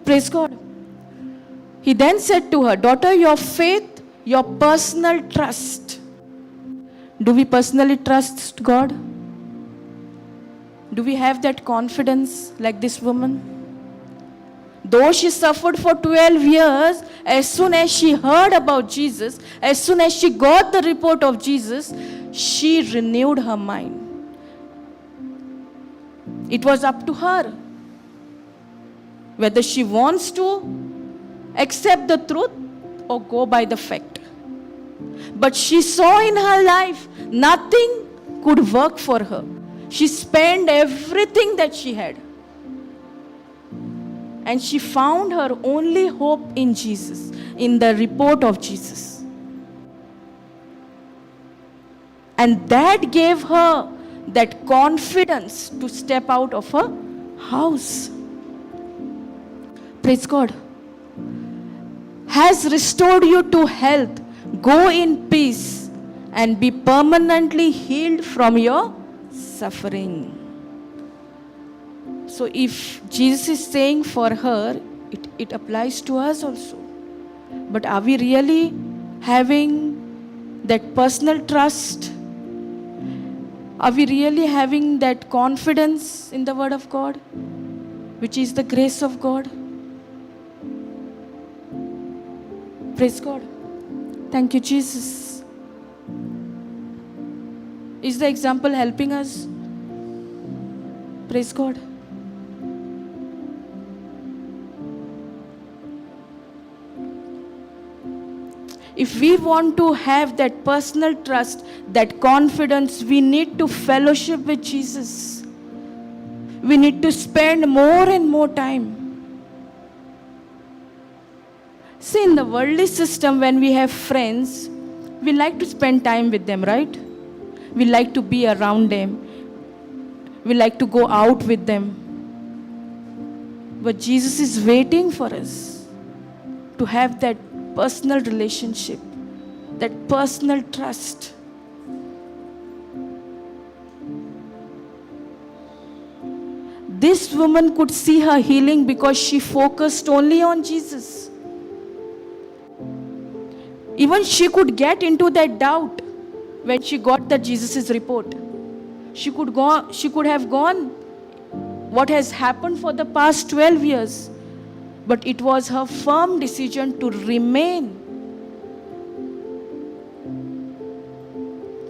Praise God. He then said to her, daughter, your faith, your personal trust. Do we personally trust God? Do we have that confidence like this woman? Though she suffered for 12 years, as soon as she heard about Jesus, as soon as she got the report of Jesus, she renewed her mind. It was up to her whether she wants to accept the truth or go by the fact. But she saw in her life nothing could work for her. She spent everything that she had. And she found her only hope in Jesus, in the report of Jesus. And that gave her that confidence to step out of her house. Praise God. Has restored you to health. Go in peace and be permanently healed from your suffering. So if Jesus is saying for her, it applies to us also. But are we really having that personal trust? Are we really having that confidence in the Word of God, which is the grace of God? Praise God. Thank you, Jesus. Is the example helping us? Praise God. If we want to have that personal trust, that confidence, we need to fellowship with Jesus. We need to spend more and more time. See, in the worldly system, when we have friends, we like to spend time with them, right? We like to be around them. We like to go out with them. But Jesus is waiting for us to have that personal relationship, that personal trust. this woman could see her healing because she focused only on Jesus. Even she could get into that doubt when she got the Jesus' report. She could have gone what has happened for the past 12 years. But it was her firm decision to remain.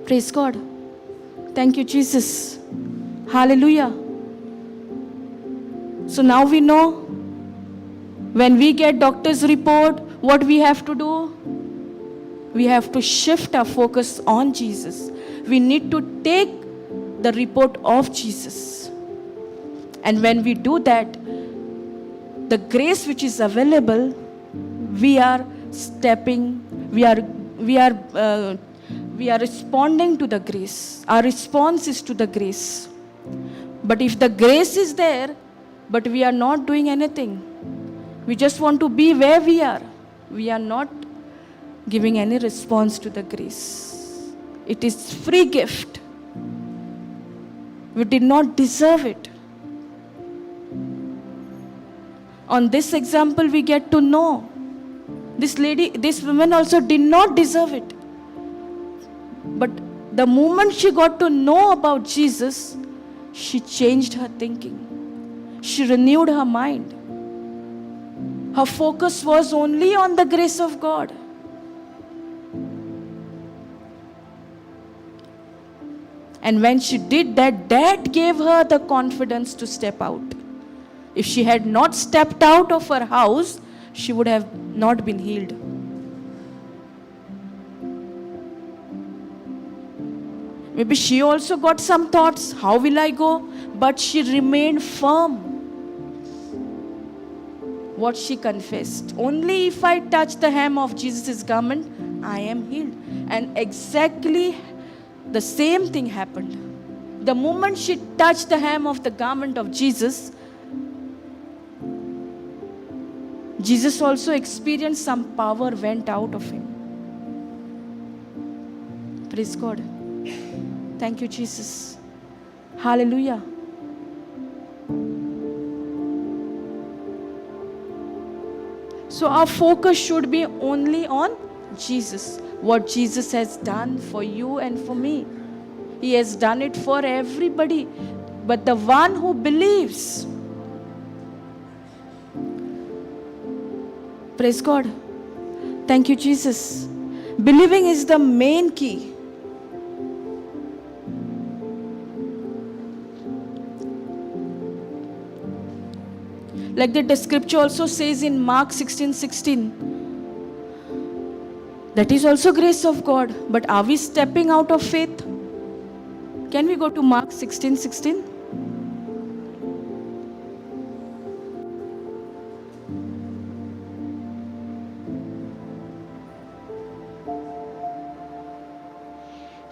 Praise God. Thank you, Jesus. Hallelujah. So now we know when we get doctor's report, what we have to do? We have to shift our focus on Jesus. We need to take the report of Jesus. And when we do that, the grace which is available, we are responding to the grace. Our response is to the grace. But if the grace is there, but we are not doing anything, we just want to be where we are not giving any response to the grace. It is free gift. We did not deserve it. On this example, we get to know this woman also did not deserve it. But the moment she got to know about Jesus, she changed her thinking. She renewed her mind. Her focus was only on the grace of God. And when she did that, that gave her the confidence to step out. If she had not stepped out of her house, she would have not been healed. Maybe she also got some thoughts, how will I go? But she remained firm. What she confessed, only if I touch the hem of Jesus' garment, I am healed. And exactly the same thing happened. The moment she touched the hem of the garment of Jesus, Jesus also experienced some power went out of him. Praise God. Thank you, Jesus. Hallelujah. So our focus should be only on Jesus. What Jesus has done for you and for me. He has done it for everybody. But the one who believes, praise God. Thank you, Jesus. Believing is the main key. Like the scripture also says in Mark 16:16. That is also grace of God. But are we stepping out of faith? Can we go to Mark 16:16?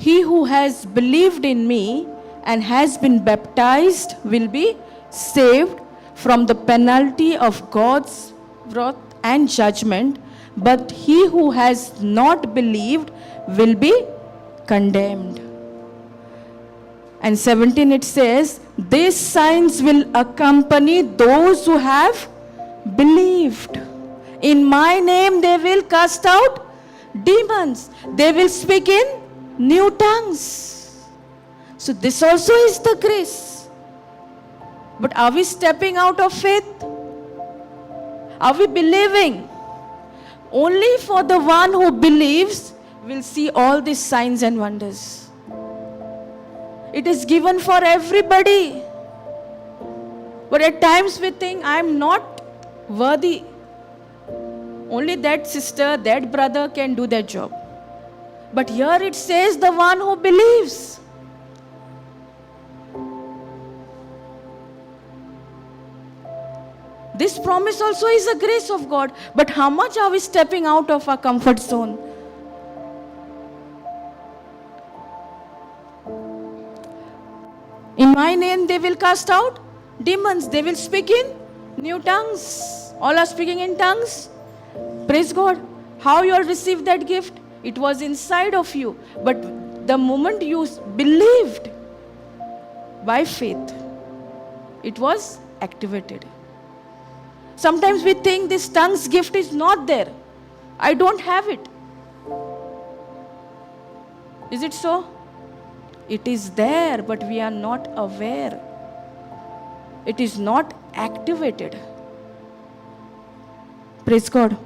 He who has believed in me and has been baptized will be saved from the penalty of God's wrath and judgment, but he who has not believed will be condemned. And 17 it says, these signs will accompany those who have believed. In my name they will cast out demons. They will speak in new tongues. So this also is the grace. But are we stepping out of faith? Are we believing? Only for the one who believes will see all these signs and wonders. It is given for everybody. But at times we think, I am not worthy. Only that sister, that brother can do that job. But here it says the one who believes. This promise also is a grace of God. But how much are we stepping out of our comfort zone? In my name they will cast out demons. They will speak in new tongues. All are speaking in tongues. Praise God. How you all received that gift? It was inside of you. But the moment you believed by faith, it was activated. Sometimes we think this tongues gift is not there. I don't have it. Is it so? It is there, but we are not aware. It is not activated. Praise God.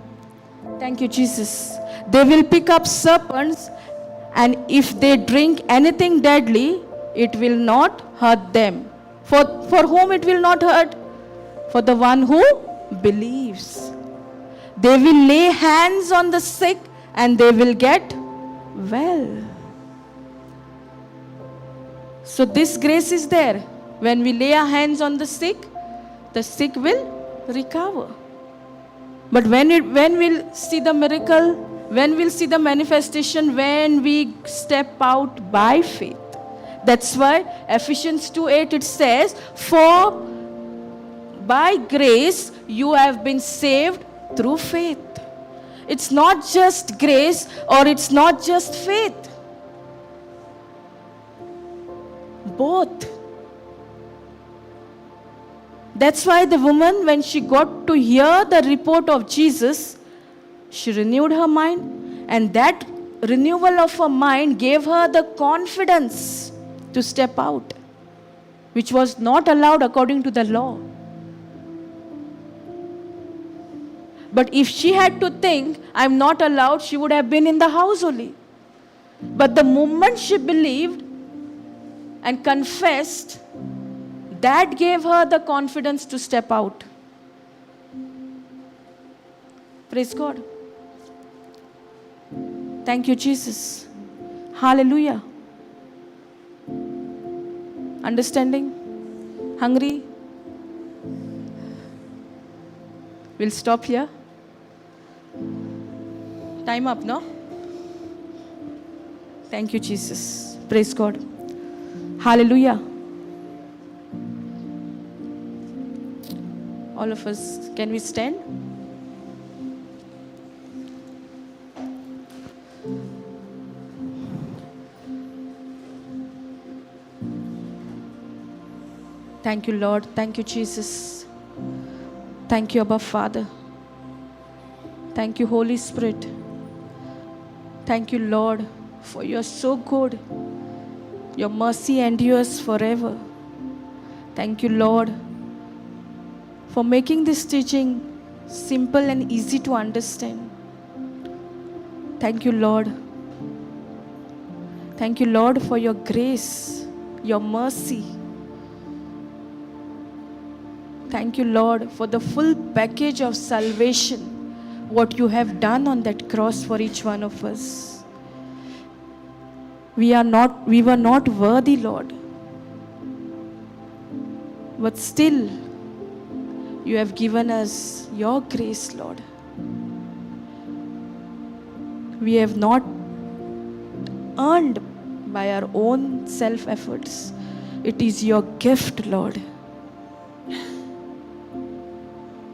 Thank you, Jesus. They will pick up serpents, and if they drink anything deadly, it will not hurt them. For whom it will not hurt? For the one who believes. They will lay hands on the sick and they will get well. So this grace is there. When we lay our hands on the sick will recover. But when we'll see the miracle, when we'll see the manifestation, when we step out by faith. That's why Ephesians 2:8 it says, for by grace you have been saved through faith. It's not just grace or it's not just faith. Both. That's why the woman, when she got to hear the report of Jesus, she renewed her mind, and that renewal of her mind gave her the confidence to step out, which was not allowed according to the law. But if she had to think, I'm not allowed, she would have been in the house only. But the moment she believed and confessed, that gave her the confidence to step out. Praise God. Thank you, Jesus. Hallelujah. Understanding? Hungry? We'll stop here. Time up, no? Thank you, Jesus. Praise God. Hallelujah. All of us, can we stand? Thank you, Lord. Thank you, Jesus. Thank you, Abba Father. Thank you, Holy Spirit. Thank you, Lord, for you are so good. Your mercy endures forever. Thank you, Lord, for making this teaching simple and easy to understand. Thank you, Lord. Thank you, Lord, for your grace, your mercy. Thank you, Lord, for the full package of salvation, what you have done on that cross for each one of us. We were not worthy, Lord. But still, you have given us your grace, Lord. We have not earned by our own self-efforts. It is your gift, Lord.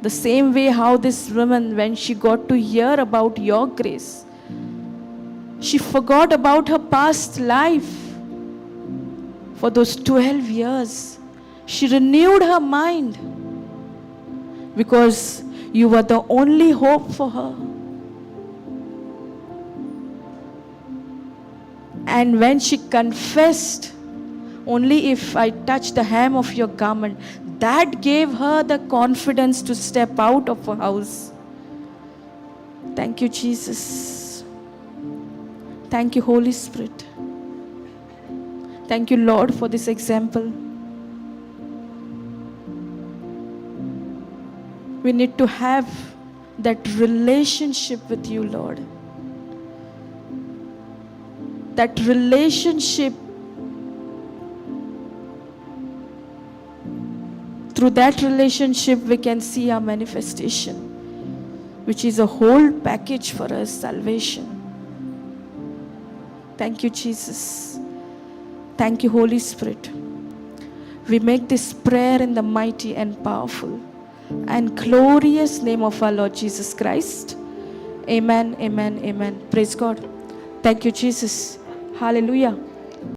The same way how this woman, when she got to hear about your grace, she forgot about her past life for those 12 years. She renewed her mind because you were the only hope for her. And when she confessed, only if I touch the hem of your garment, that gave her the confidence to step out of her house. Thank you, Jesus. Thank you, Holy Spirit. Thank you, Lord, for this example. We need to have that relationship with you, Lord. That relationship, through that relationship we can see our manifestation, which is a whole package for us, salvation. Thank you, Jesus. Thank you, Holy Spirit. We make this prayer in the mighty and powerful and glorious name of our Lord Jesus Christ. Amen, amen, amen. Praise God. Thank you, Jesus. Hallelujah.